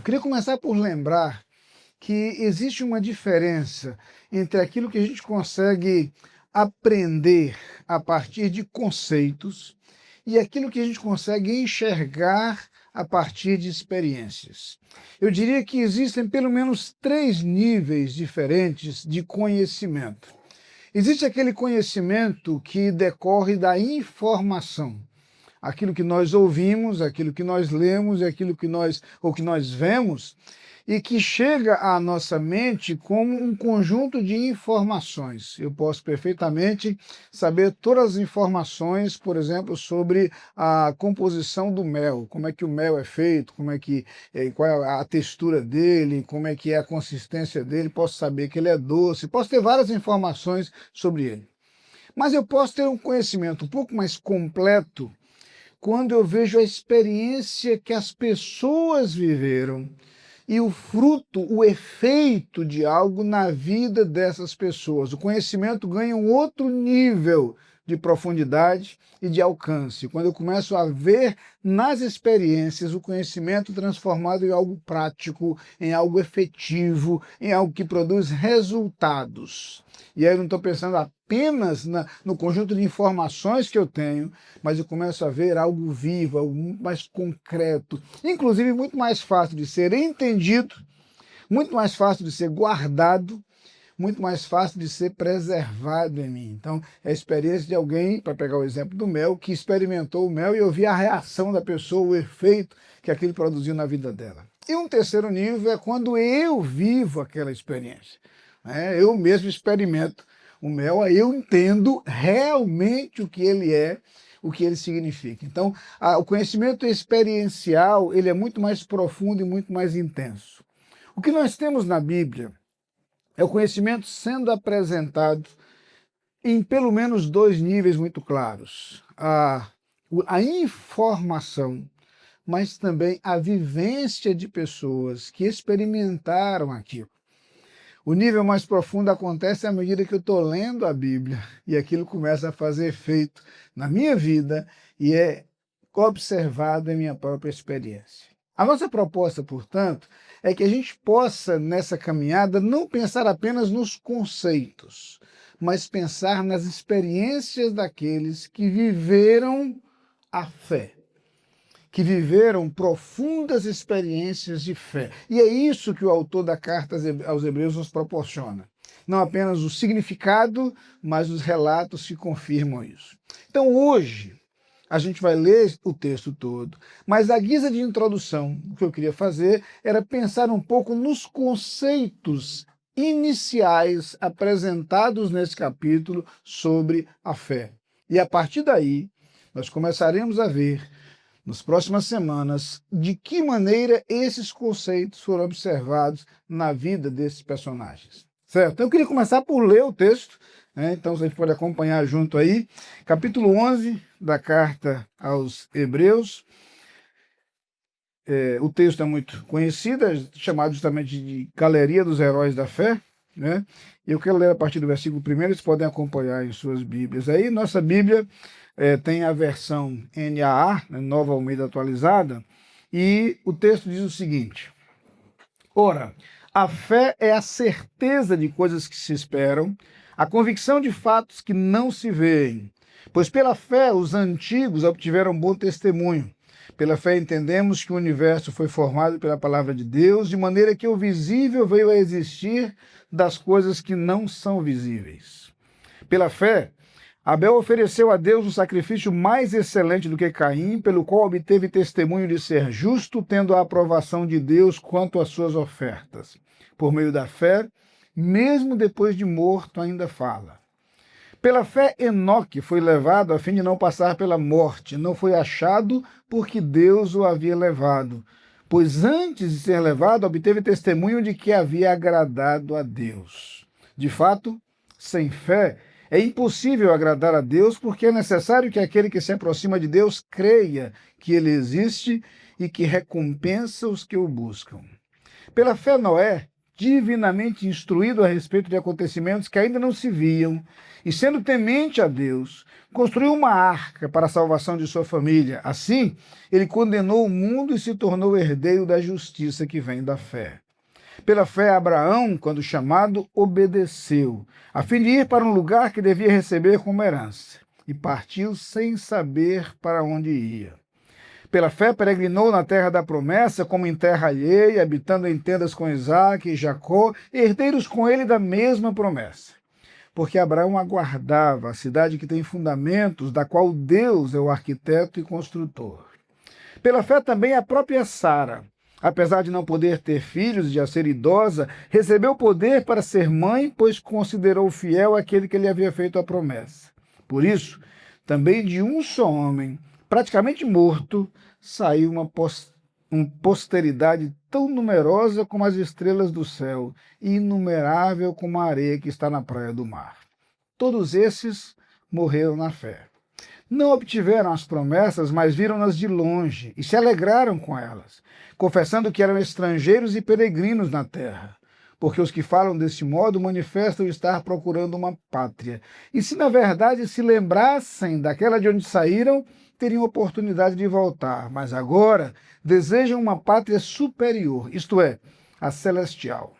Eu queria começar por lembrar que existe uma diferença entre aquilo que a gente consegue aprender a partir de conceitos e aquilo que a gente consegue enxergar a partir de experiências. Eu diria que existem pelo menos três níveis diferentes de conhecimento. Existe aquele conhecimento que decorre da informação, aquilo que nós ouvimos, aquilo que nós lemos, aquilo que nós vemos, e que chega à nossa mente como um conjunto de informações. Eu posso perfeitamente saber todas as informações, por exemplo, sobre a composição do mel, como é que o mel é feito, qual é a textura dele, como é que é a consistência dele, posso saber que ele é doce, posso ter várias informações sobre ele. Mas eu posso ter um conhecimento um pouco mais completo quando eu vejo a experiência que as pessoas viveram e o fruto, o efeito de algo na vida dessas pessoas. O conhecimento ganha um outro nível de profundidade e de alcance. Quando eu começo a ver nas experiências o conhecimento transformado em algo prático, em algo efetivo, em algo que produz resultados. E aí eu não estou pensando apenas no conjunto de informações que eu tenho, mas eu começo a ver algo vivo, algo muito mais concreto, inclusive muito mais fácil de ser entendido, muito mais fácil de ser guardado, muito mais fácil de ser preservado em mim. Então, é a experiência de alguém, para pegar o exemplo do mel, que experimentou o mel e eu vi a reação da pessoa, o efeito que aquilo produziu na vida dela. E um terceiro nível é quando eu vivo aquela experiência. Eu mesmo experimento o mel, aí eu entendo realmente o que ele é, o que ele significa. Então, o conhecimento experiencial, ele é muito mais profundo e muito mais intenso. O que nós temos na Bíblia é o conhecimento sendo apresentado em pelo menos dois níveis muito claros. A informação, mas também a vivência de pessoas que experimentaram aquilo. O nível mais profundo acontece à medida que eu estou lendo a Bíblia e aquilo começa a fazer efeito na minha vida e é observado em minha própria experiência. A nossa proposta, portanto, é que a gente possa, nessa caminhada, não pensar apenas nos conceitos, mas pensar nas experiências daqueles que viveram a fé, que viveram profundas experiências de fé. E é isso que o autor da carta aos Hebreus nos proporciona. Não apenas o significado, mas os relatos que confirmam isso. Então, hoje, a gente vai ler o texto todo, mas a guisa de introdução, o que eu queria fazer era pensar um pouco nos conceitos iniciais apresentados nesse capítulo sobre a fé. E a partir daí, nós começaremos a ver nas próximas semanas, de que maneira esses conceitos foram observados na vida desses personagens. Certo? Então eu queria começar por ler o texto, então você pode acompanhar junto aí, capítulo 11 da carta aos Hebreus. O texto é muito conhecido, é chamado justamente de Galeria dos Heróis da Fé, né? Eu quero ler a partir do versículo 1, vocês podem acompanhar em suas Bíblias. Aí, nossa Bíblia tem a versão NAA, Nova Almeida Atualizada, e o texto diz o seguinte: Ora, a fé é a certeza de coisas que se esperam, a convicção de fatos que não se veem. Pois pela fé os antigos obtiveram bom testemunho. Pela fé entendemos que o universo foi formado pela palavra de Deus, de maneira que o visível veio a existir das coisas que não são visíveis. Pela fé, Abel ofereceu a Deus um sacrifício mais excelente do que Caim, pelo qual obteve testemunho de ser justo, tendo a aprovação de Deus quanto às suas ofertas. Por meio da fé, mesmo depois de morto, ainda fala. Pela fé, Enoque foi levado a fim de não passar pela morte. Não foi achado porque Deus o havia levado, pois antes de ser levado, obteve testemunho de que havia agradado a Deus. De fato, sem fé, é impossível agradar a Deus, porque é necessário que aquele que se aproxima de Deus creia que ele existe e que recompensa os que o buscam. Pela fé, Noé, divinamente instruído a respeito de acontecimentos que ainda não se viam, e sendo temente a Deus, construiu uma arca para a salvação de sua família. Assim, ele condenou o mundo e se tornou herdeiro da justiça que vem da fé. Pela fé, Abraão, quando chamado, obedeceu, a fim de ir para um lugar que devia receber como herança, e partiu sem saber para onde ia. Pela fé, peregrinou na terra da promessa, como em terra alheia, habitando em tendas com Isaque e Jacó, herdeiros com ele da mesma promessa. Porque Abraão aguardava a cidade que tem fundamentos, da qual Deus é o arquiteto e construtor. Pela fé também a própria Sara, apesar de não poder ter filhos e de já ser idosa, recebeu poder para ser mãe, pois considerou fiel aquele que lhe havia feito a promessa. Por isso, também de um só homem, praticamente morto, saiu uma posteridade tão numerosa como as estrelas do céu e inumerável como a areia que está na praia do mar. Todos esses morreram na fé. Não obtiveram as promessas, mas viram-nas de longe e se alegraram com elas, confessando que eram estrangeiros e peregrinos na terra. Porque os que falam deste modo manifestam estar procurando uma pátria. E se na verdade se lembrassem daquela de onde saíram, teriam oportunidade de voltar. Mas agora desejam uma pátria superior, isto é, a celestial.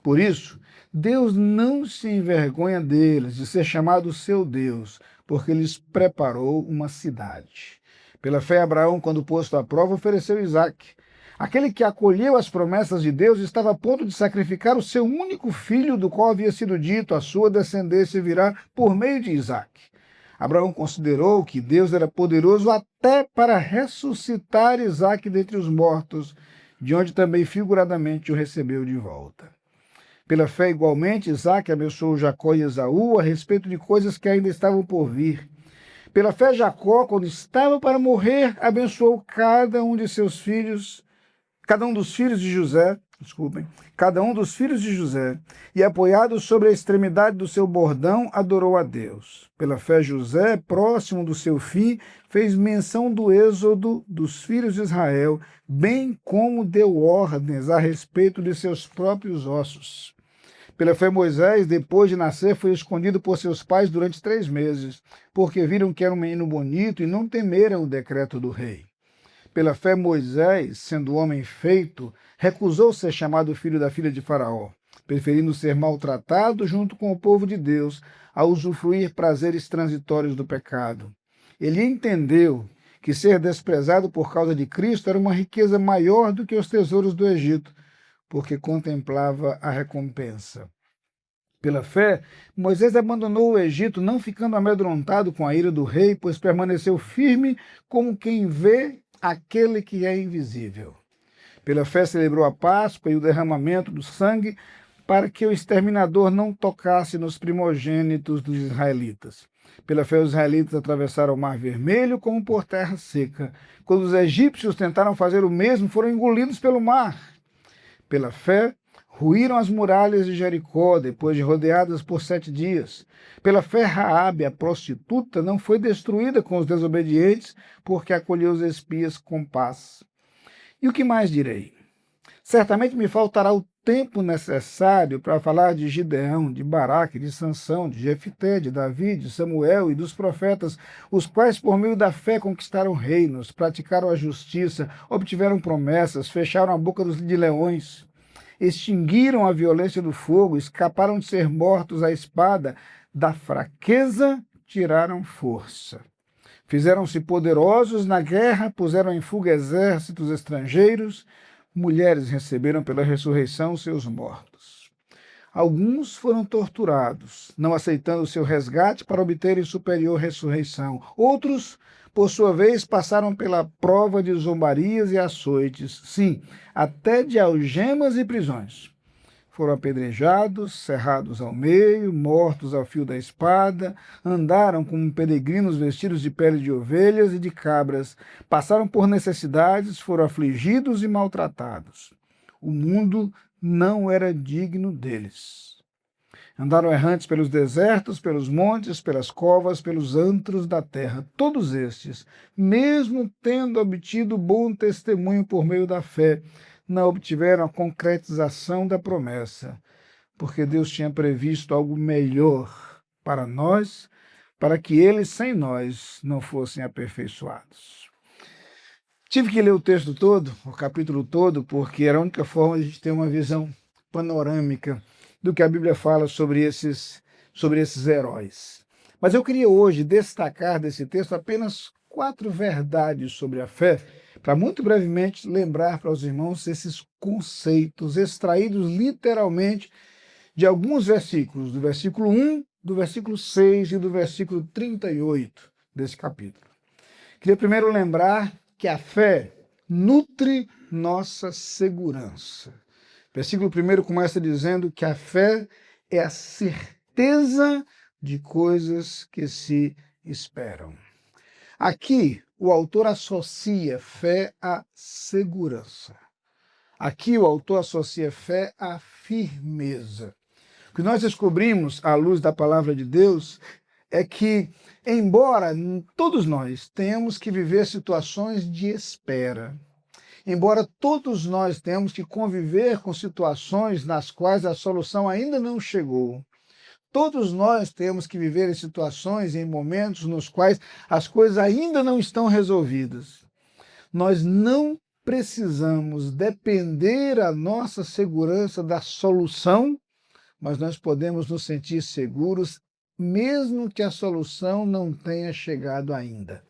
Por isso, Deus não se envergonha deles, de ser chamado seu Deus, porque lhes preparou uma cidade. Pela fé, Abraão, quando posto à prova, ofereceu Isaque. Aquele que acolheu as promessas de Deus estava a ponto de sacrificar o seu único filho, do qual havia sido dito, a sua descendência virá por meio de Isaque. Abraão considerou que Deus era poderoso até para ressuscitar Isaque dentre os mortos, de onde também figuradamente o recebeu de volta. Pela fé, igualmente, Isaque abençoou Jacó e Esaú a respeito de coisas que ainda estavam por vir. Pela fé, Jacó, quando estava para morrer, abençoou cada um dos filhos de José, e apoiado sobre a extremidade do seu bordão, adorou a Deus. Pela fé, José, próximo do seu fim, fez menção do êxodo dos filhos de Israel, bem como deu ordens a respeito de seus próprios ossos. Pela fé, Moisés, depois de nascer, foi escondido por seus pais durante 3 meses, porque viram que era um menino bonito e não temeram o decreto do rei. Pela fé, Moisés, sendo homem feito, recusou ser chamado filho da filha de Faraó, preferindo ser maltratado junto com o povo de Deus, a usufruir prazeres transitórios do pecado. Ele entendeu que ser desprezado por causa de Cristo era uma riqueza maior do que os tesouros do Egito, porque contemplava a recompensa. Pela fé, Moisés abandonou o Egito, não ficando amedrontado com a ira do rei, pois permaneceu firme como quem vê aquele que é invisível. Pela fé celebrou a Páscoa e o derramamento do sangue, para que o exterminador não tocasse nos primogênitos dos israelitas. Pela fé, os israelitas atravessaram o Mar Vermelho como por terra seca. Quando os egípcios tentaram fazer o mesmo, foram engolidos pelo mar. Pela fé, ruíram as muralhas de Jericó, depois de rodeadas por 7 dias. Pela fé, Raabe, a prostituta, não foi destruída com os desobedientes, porque acolheu os espias com paz. E o que mais direi? Certamente me faltará o tempo necessário para falar de Gideão, de Baraque, de Sansão, de Jefté, de Davi, de Samuel e dos profetas, os quais por meio da fé conquistaram reinos, praticaram a justiça, obtiveram promessas, fecharam a boca de leões, extinguiram a violência do fogo, escaparam de ser mortos à espada, da fraqueza tiraram força. Fizeram-se poderosos na guerra, puseram em fuga exércitos estrangeiros, mulheres receberam pela ressurreição seus mortos. Alguns foram torturados, não aceitando o seu resgate para obterem superior ressurreição. Outros, por sua vez, passaram pela prova de zombarias e açoites, sim, até de algemas e prisões. Foram apedrejados, cerrados ao meio, mortos ao fio da espada, andaram como peregrinos vestidos de pele de ovelhas e de cabras, passaram por necessidades, foram afligidos e maltratados. O mundo não era digno deles. Andaram errantes pelos desertos, pelos montes, pelas covas, pelos antros da terra. Todos estes, mesmo tendo obtido bom testemunho por meio da fé, não obtiveram a concretização da promessa, porque Deus tinha previsto algo melhor para nós, para que eles sem nós não fossem aperfeiçoados. Tive que ler o texto todo, o capítulo todo, porque era a única forma de a gente ter uma visão panorâmica do que a Bíblia fala sobre esses heróis. Mas eu queria hoje destacar desse texto apenas 4 verdades sobre a fé, para muito brevemente lembrar para os irmãos esses conceitos extraídos literalmente de alguns versículos, do versículo 1, do versículo 6 e do versículo 38 desse capítulo. Queria primeiro lembrar que a fé nutre nossa segurança. O versículo 1 começa dizendo que a fé é a certeza de coisas que se esperam. Aqui, o autor associa fé à segurança. Aqui, o autor associa fé à firmeza. O que nós descobrimos, à luz da palavra de Deus, é que, embora todos nós tenhamos que viver situações de espera, embora todos nós tenhamos que conviver com situações nas quais a solução ainda não chegou, todos nós temos que viver em situações, em momentos nos quais as coisas ainda não estão resolvidas. Nós não precisamos depender a nossa segurança da solução, mas nós podemos nos sentir seguros mesmo que a solução não tenha chegado ainda.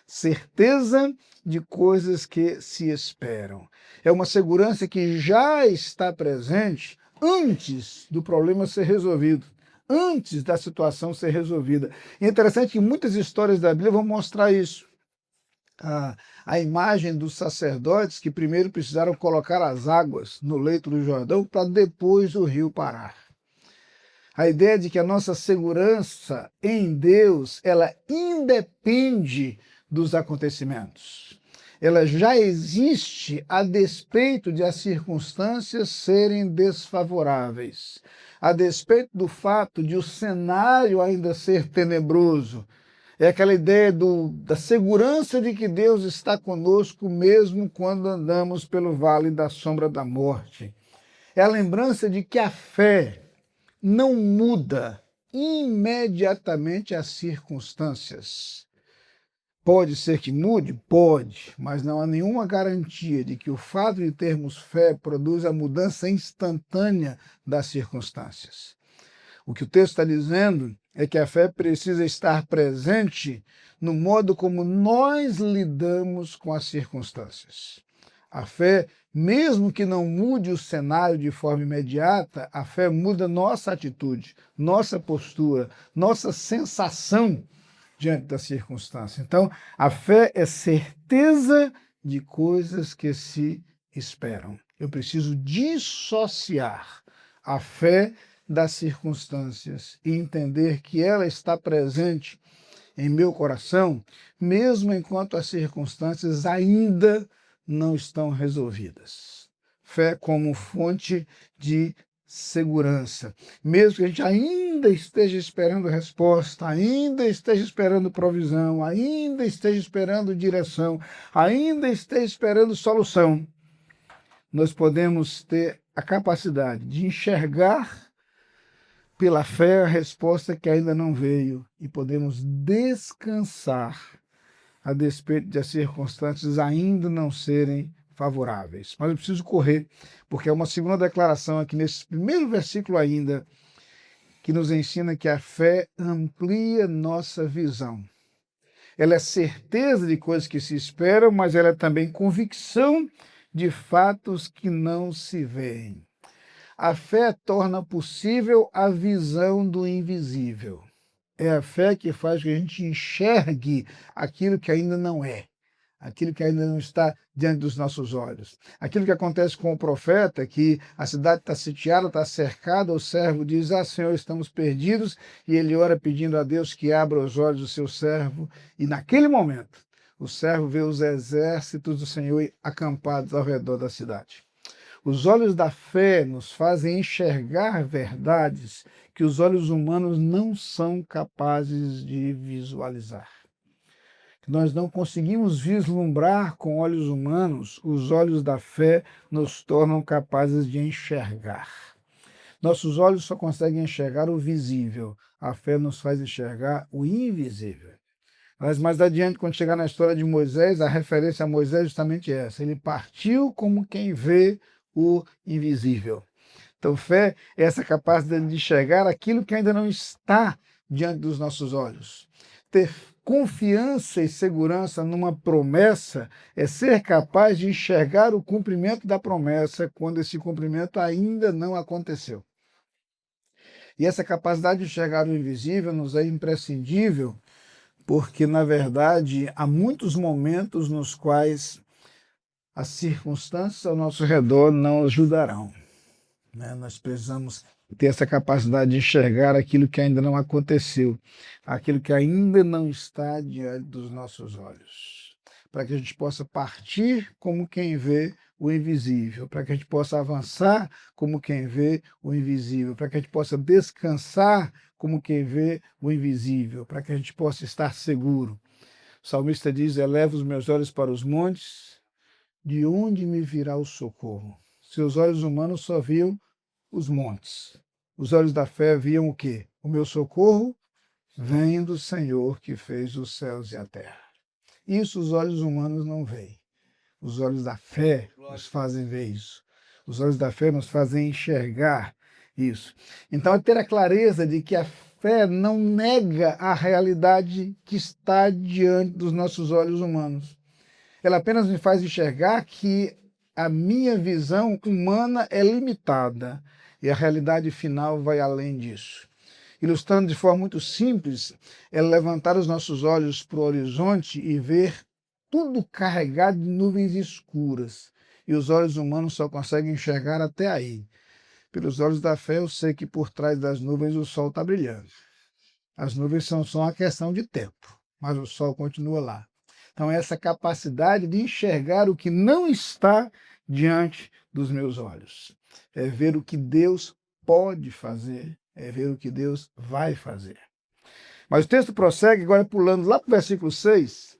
Certeza de coisas que se esperam. É uma segurança que já está presente antes do problema ser resolvido, antes da situação ser resolvida. E é interessante que muitas histórias da Bíblia vão mostrar isso. A imagem dos sacerdotes que primeiro precisaram colocar as águas no leito do Jordão para depois o rio parar. A ideia de que a nossa segurança em Deus, ela independe dos acontecimentos. Ela já existe a despeito de as circunstâncias serem desfavoráveis, a despeito do fato de o cenário ainda ser tenebroso. É aquela ideia da segurança de que Deus está conosco mesmo quando andamos pelo vale da sombra da morte. É a lembrança de que a fé não muda imediatamente as circunstâncias. Pode ser que mude? Pode, mas não há nenhuma garantia de que o fato de termos fé produz a mudança instantânea das circunstâncias. O que o texto está dizendo é que a fé precisa estar presente no modo como nós lidamos com as circunstâncias. A fé, mesmo que não mude o cenário de forma imediata, a fé muda nossa atitude, nossa postura, nossa sensação diante da circunstância. Então, a fé é certeza de coisas que se esperam. Eu preciso dissociar a fé das circunstâncias e entender que ela está presente em meu coração, mesmo enquanto as circunstâncias ainda não estão resolvidas. Fé como fonte de segurança. Mesmo que a gente ainda esteja esperando resposta, ainda esteja esperando provisão, ainda esteja esperando direção, ainda esteja esperando solução, nós podemos ter a capacidade de enxergar pela fé a resposta que ainda não veio e podemos descansar a despeito de as circunstâncias ainda não serem favoráveis. Mas eu preciso correr, porque é uma segunda declaração aqui nesse primeiro versículo ainda, que nos ensina que a fé amplia nossa visão. Ela é certeza de coisas que se esperam, mas ela é também convicção de fatos que não se veem. A fé torna possível a visão do invisível. É a fé que faz que a gente enxergue aquilo que ainda não é, aquilo que ainda não está diante dos nossos olhos. Aquilo que acontece com o profeta, que a cidade está sitiada, está cercada, o servo diz, Senhor, estamos perdidos, e ele ora pedindo a Deus que abra os olhos do seu servo, e naquele momento o servo vê os exércitos do Senhor acampados ao redor da cidade. Os olhos da fé nos fazem enxergar verdades que os olhos humanos não são capazes de visualizar. nós não conseguimos vislumbrar com olhos humanos, os olhos da fé nos tornam capazes de enxergar. Nossos olhos só conseguem enxergar o visível, a fé nos faz enxergar o invisível. Mas mais adiante, quando chegar na história de Moisés, a referência a Moisés é justamente essa. Ele partiu como quem vê o invisível. Então, fé é essa capacidade de enxergar aquilo que ainda não está diante dos nossos olhos. Ter confiança e segurança numa promessa é ser capaz de enxergar o cumprimento da promessa quando esse cumprimento ainda não aconteceu. E essa capacidade de enxergar o invisível nos é imprescindível porque, na verdade, há muitos momentos nos quais as circunstâncias ao nosso redor não ajudarão. Nós precisamos ter essa capacidade de enxergar aquilo que ainda não aconteceu, aquilo que ainda não está diante dos nossos olhos, para que a gente possa partir como quem vê o invisível, para que a gente possa avançar como quem vê o invisível, para que a gente possa descansar como quem vê o invisível, para que a gente possa estar seguro. O salmista diz: eleva os meus olhos para os montes, de onde me virá o socorro? Seus olhos humanos só viam os montes. Os olhos da fé viam o quê? O meu socorro vem do Senhor que fez os céus e a terra. Isso os olhos humanos não veem. Os olhos da fé nos fazem ver isso. Os olhos da fé nos fazem enxergar isso. Então, é ter a clareza de que a fé não nega a realidade que está diante dos nossos olhos humanos. Ela apenas me faz enxergar que a minha visão humana é limitada e a realidade final vai além disso. Ilustrando de forma muito simples, é levantar os nossos olhos para o horizonte e ver tudo carregado de nuvens escuras. E os olhos humanos só conseguem enxergar até aí. Pelos olhos da fé, eu sei que por trás das nuvens o sol está brilhando. As nuvens são só uma questão de tempo, mas o sol continua lá. Então, essa capacidade de enxergar o que não está diante dos meus olhos. É ver o que Deus pode fazer, é ver o que Deus vai fazer. Mas o texto prossegue, agora pulando lá para o versículo 6,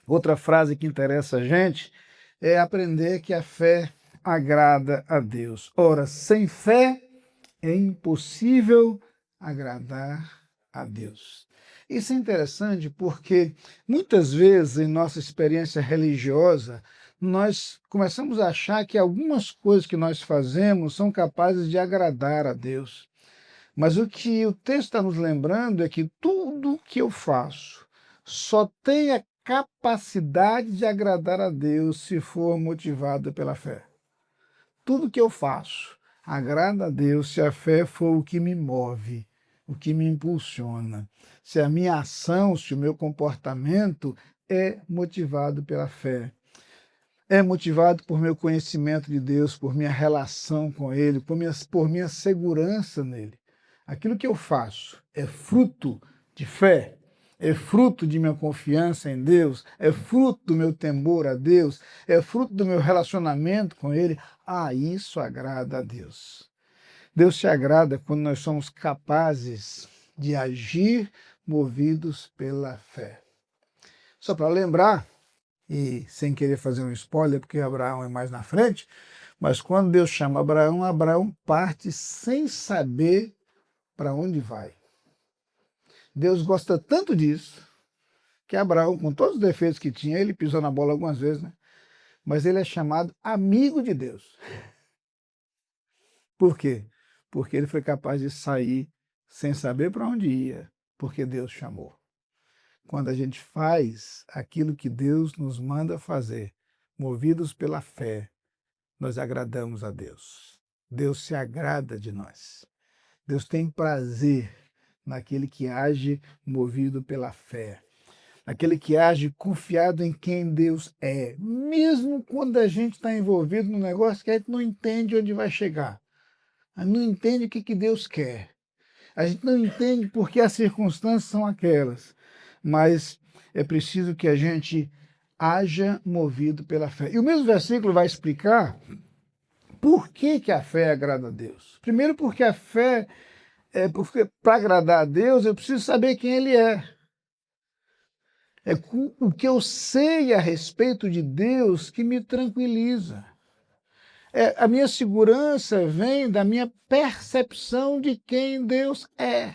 outra frase que interessa a gente é aprender que a fé agrada a Deus. Ora, sem fé é impossível agradar a Deus. Isso é interessante porque muitas vezes em nossa experiência religiosa nós começamos a achar que algumas coisas que nós fazemos são capazes de agradar a Deus. Mas o que o texto está nos lembrando é que tudo que eu faço só tem a capacidade de agradar a Deus se for motivado pela fé. Tudo que eu faço agrada a Deus se a fé for o que me move, o que me impulsiona. Se a minha ação, se o meu comportamento é motivado pela fé. É motivado por meu conhecimento de Deus, por minha relação com Ele, por minha segurança nele. Aquilo que eu faço é fruto de fé, é fruto de minha confiança em Deus, é fruto do meu temor a Deus, é fruto do meu relacionamento com Ele. Isso agrada a Deus. Deus se agrada quando nós somos capazes de agir movidos pela fé. Só para lembrar, e sem querer fazer um spoiler, porque Abraão é mais na frente, mas quando Deus chama Abraão, Abraão parte sem saber para onde vai. Deus gosta tanto disso, que Abraão, com todos os defeitos que tinha, ele pisou na bola algumas vezes, né? Mas ele é chamado amigo de Deus. Por quê? Porque ele foi capaz de sair sem saber para onde ia, porque Deus chamou. Quando a gente faz aquilo que Deus nos manda fazer, movidos pela fé, nós agradamos a Deus. Deus se agrada de nós. Deus tem prazer naquele que age movido pela fé. Aquele que age confiado em quem Deus é. Mesmo quando a gente está envolvido num negócio que a gente não entende onde vai chegar. A gente não entende o que Deus quer. A gente não entende porque as circunstâncias são aquelas. Mas é preciso que a gente haja movido pela fé. E o mesmo versículo vai explicar por que a fé agrada a Deus. Primeiro porque a fé, porque para agradar a Deus eu preciso saber quem Ele é. É o que eu sei a respeito de Deus que me tranquiliza. A minha segurança vem da minha percepção de quem Deus é.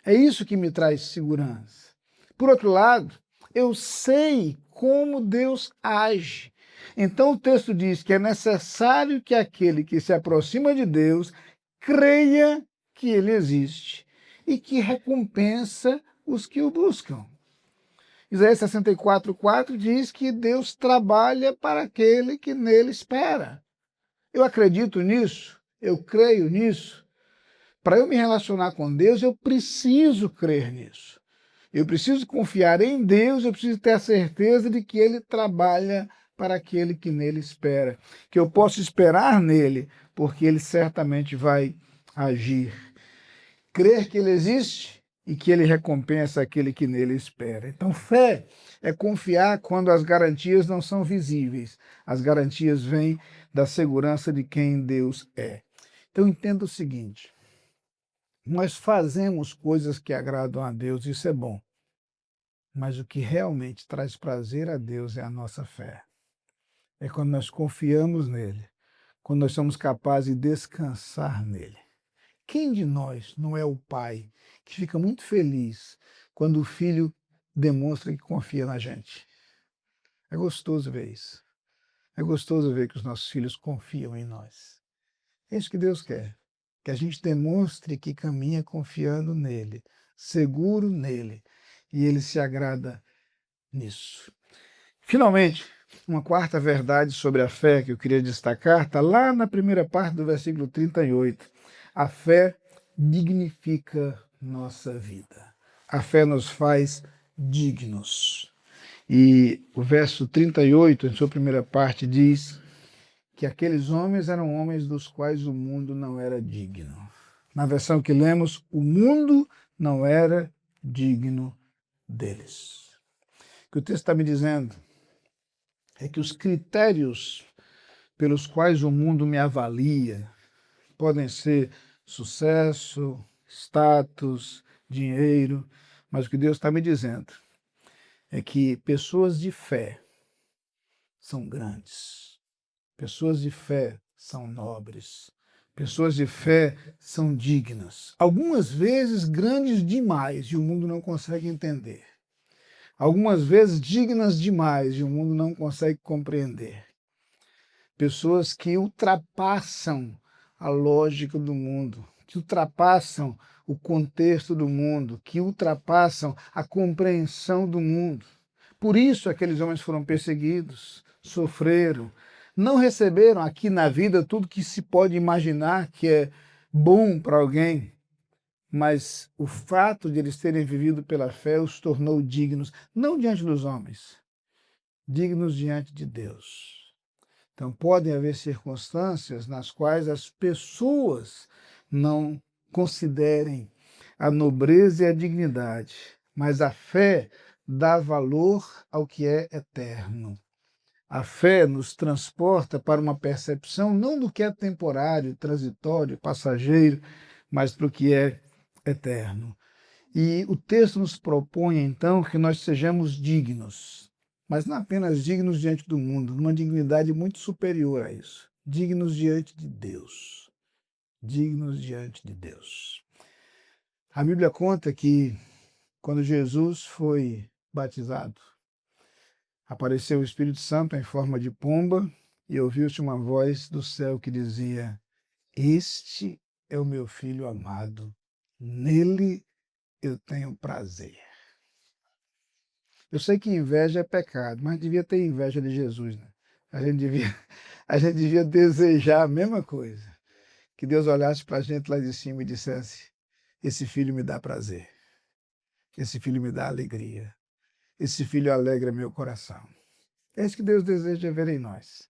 É isso que me traz segurança. Por outro lado, eu sei como Deus age. Então o texto diz que é necessário que aquele que se aproxima de Deus creia que ele existe e que recompensa os que o buscam. Isaías 64:4 diz que Deus trabalha para aquele que nele espera. Eu acredito nisso, eu creio nisso. Para eu me relacionar com Deus, eu preciso crer nisso. Eu preciso confiar em Deus, eu preciso ter a certeza de que Ele trabalha para aquele que nele espera. Que eu posso esperar nele, porque Ele certamente vai agir. Crer que Ele existe e que Ele recompensa aquele que nele espera. Então, fé é confiar quando as garantias não são visíveis. As garantias vêm da segurança de quem Deus é. Então, entenda o seguinte. Nós fazemos coisas que agradam a Deus, isso é bom. Mas o que realmente traz prazer a Deus é a nossa fé. É quando nós confiamos nele, quando nós somos capazes de descansar nele. Quem de nós não é o pai que fica muito feliz quando o filho demonstra que confia na gente? É gostoso ver isso. É gostoso ver que os nossos filhos confiam em nós. É isso que Deus quer. Que a gente demonstre que caminha confiando nele, seguro nele, e ele se agrada nisso. Finalmente, uma quarta verdade sobre a fé que eu queria destacar está lá na primeira parte do versículo 38. A fé dignifica nossa vida. A fé nos faz dignos. E o verso 38, em sua primeira parte, diz que aqueles homens eram homens dos quais o mundo não era digno. Na versão que lemos, o mundo não era digno deles. O que o texto está me dizendo é que os critérios pelos quais o mundo me avalia podem ser sucesso, status, dinheiro, mas o que Deus está me dizendo é que pessoas de fé são grandes, pessoas de fé são nobres, pessoas de fé são dignas. Algumas vezes grandes demais e o mundo não consegue entender. Algumas vezes dignas demais e o mundo não consegue compreender. Pessoas que ultrapassam a lógica do mundo, que ultrapassam o contexto do mundo, que ultrapassam a compreensão do mundo. Por isso aqueles homens foram perseguidos, sofreram, não receberam aqui na vida tudo que se pode imaginar que é bom para alguém, mas o fato de eles terem vivido pela fé os tornou dignos, não diante dos homens, dignos diante de Deus. Então, podem haver circunstâncias nas quais as pessoas não considerem a nobreza e a dignidade, mas a fé dá valor ao que é eterno. A fé nos transporta para uma percepção não do que é temporário, transitório, passageiro, mas para o que é eterno. E o texto nos propõe, então, que nós sejamos dignos, mas não apenas dignos diante do mundo, numa dignidade muito superior a isso. Dignos diante de Deus. Dignos diante de Deus. A Bíblia conta que, quando Jesus foi batizado, apareceu o Espírito Santo em forma de pomba e ouviu-se uma voz do céu que dizia: Este é o meu filho amado, nele eu tenho prazer. Eu sei que inveja é pecado, mas devia ter inveja de Jesus, né? A gente devia desejar a mesma coisa. Que Deus olhasse para a gente lá de cima e dissesse: esse filho me dá prazer, esse filho me dá alegria, esse filho alegra meu coração. É isso que Deus deseja ver em nós.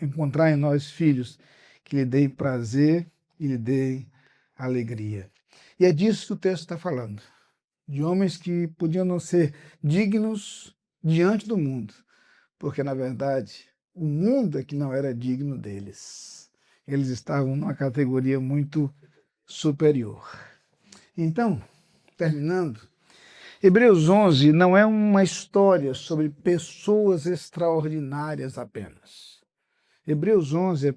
Encontrar em nós filhos que lhe deem prazer e lhe deem alegria. E é disso que o texto está falando. De homens que podiam não ser dignos diante do mundo, porque, na verdade, o mundo é que não era digno deles. Eles estavam numa categoria muito superior. Então, terminando, Hebreus 11 não é uma história sobre pessoas extraordinárias apenas. Hebreus 11 é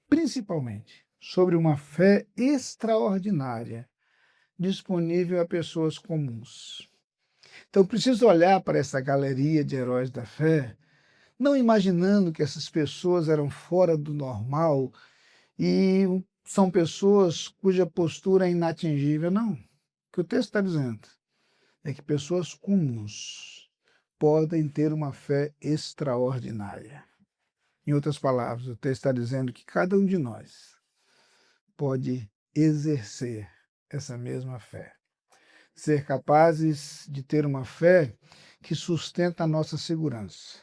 principalmente sobre uma fé extraordinária disponível a pessoas comuns. Então, preciso olhar para essa galeria de heróis da fé, não imaginando que essas pessoas eram fora do normal e são pessoas cuja postura é inatingível. Não. O que o texto está dizendo é que pessoas comuns podem ter uma fé extraordinária. Em outras palavras, o texto está dizendo que cada um de nós pode exercer essa mesma fé. Ser capazes de ter uma fé que sustenta a nossa segurança,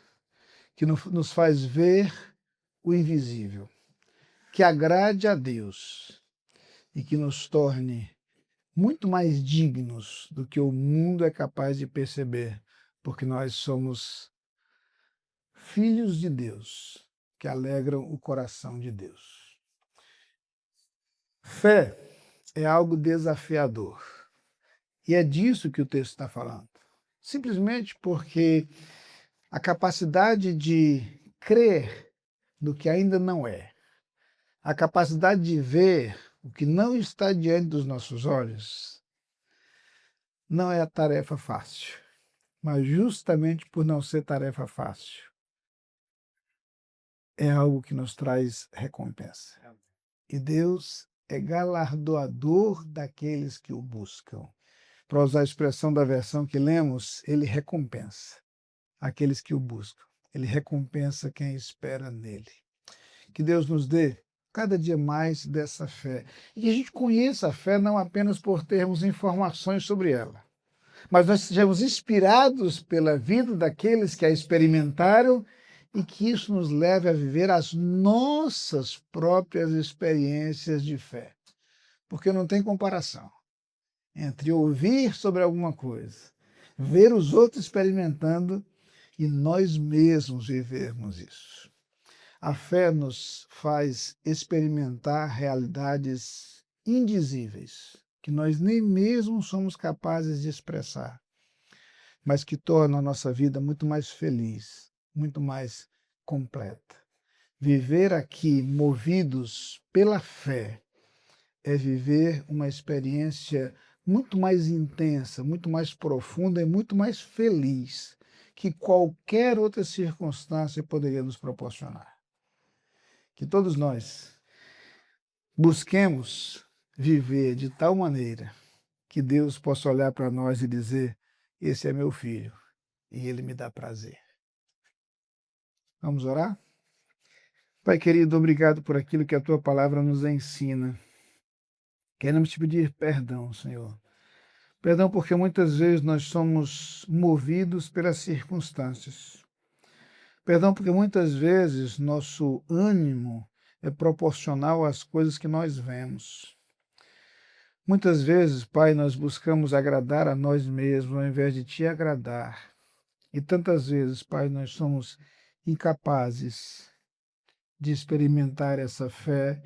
que nos faz ver o invisível, que agrade a Deus e que nos torne muito mais dignos do que o mundo é capaz de perceber, porque nós somos filhos de Deus, que alegram o coração de Deus. Fé é algo desafiador. E é disso que o texto está falando. Simplesmente porque a capacidade de crer no que ainda não é, a capacidade de ver o que não está diante dos nossos olhos, não é a tarefa fácil. Mas justamente por não ser tarefa fácil, é algo que nos traz recompensa. E Deus é galardoador daqueles que o buscam. Para usar a expressão da versão que lemos, ele recompensa aqueles que o buscam. Ele recompensa quem espera nele. Que Deus nos dê cada dia mais dessa fé. E que a gente conheça a fé não apenas por termos informações sobre ela, mas nós sejamos inspirados pela vida daqueles que a experimentaram e que isso nos leve a viver as nossas próprias experiências de fé. Porque não tem comparação entre ouvir sobre alguma coisa, ver os outros experimentando e nós mesmos vivermos isso. A fé nos faz experimentar realidades indizíveis, que nós nem mesmo somos capazes de expressar, mas que tornam a nossa vida muito mais feliz, muito mais completa. Viver aqui movidos pela fé é viver uma experiência muito mais intensa, muito mais profunda e muito mais feliz que qualquer outra circunstância poderia nos proporcionar. Que todos nós busquemos viver de tal maneira que Deus possa olhar para nós e dizer: esse é meu filho e ele me dá prazer. Vamos orar? Pai querido, obrigado por aquilo que a tua palavra nos ensina. Queremos te pedir perdão, Senhor. Perdão porque muitas vezes nós somos movidos pelas circunstâncias. Perdão porque muitas vezes nosso ânimo é proporcional às coisas que nós vemos. Muitas vezes, Pai, nós buscamos agradar a nós mesmos ao invés de te agradar. E tantas vezes, Pai, nós somos incapazes de experimentar essa fé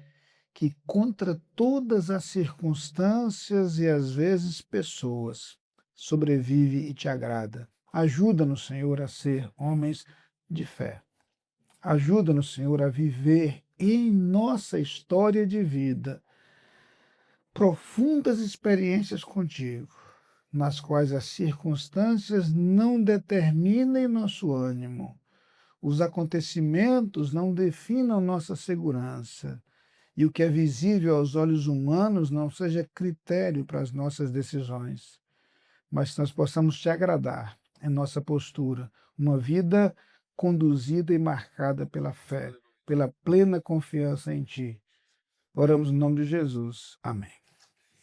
que, contra todas as circunstâncias e às vezes pessoas, sobrevive e te agrada. Ajuda-nos, Senhor, a ser homens de fé. Ajuda-nos, Senhor, a viver em nossa história de vida profundas experiências contigo, nas quais as circunstâncias não determinem nosso ânimo, os acontecimentos não definam nossa segurança, e o que é visível aos olhos humanos não seja critério para as nossas decisões, mas que nós possamos te agradar em nossa postura, uma vida conduzida e marcada pela fé, pela plena confiança em ti. Oramos no nome de Jesus. Amém.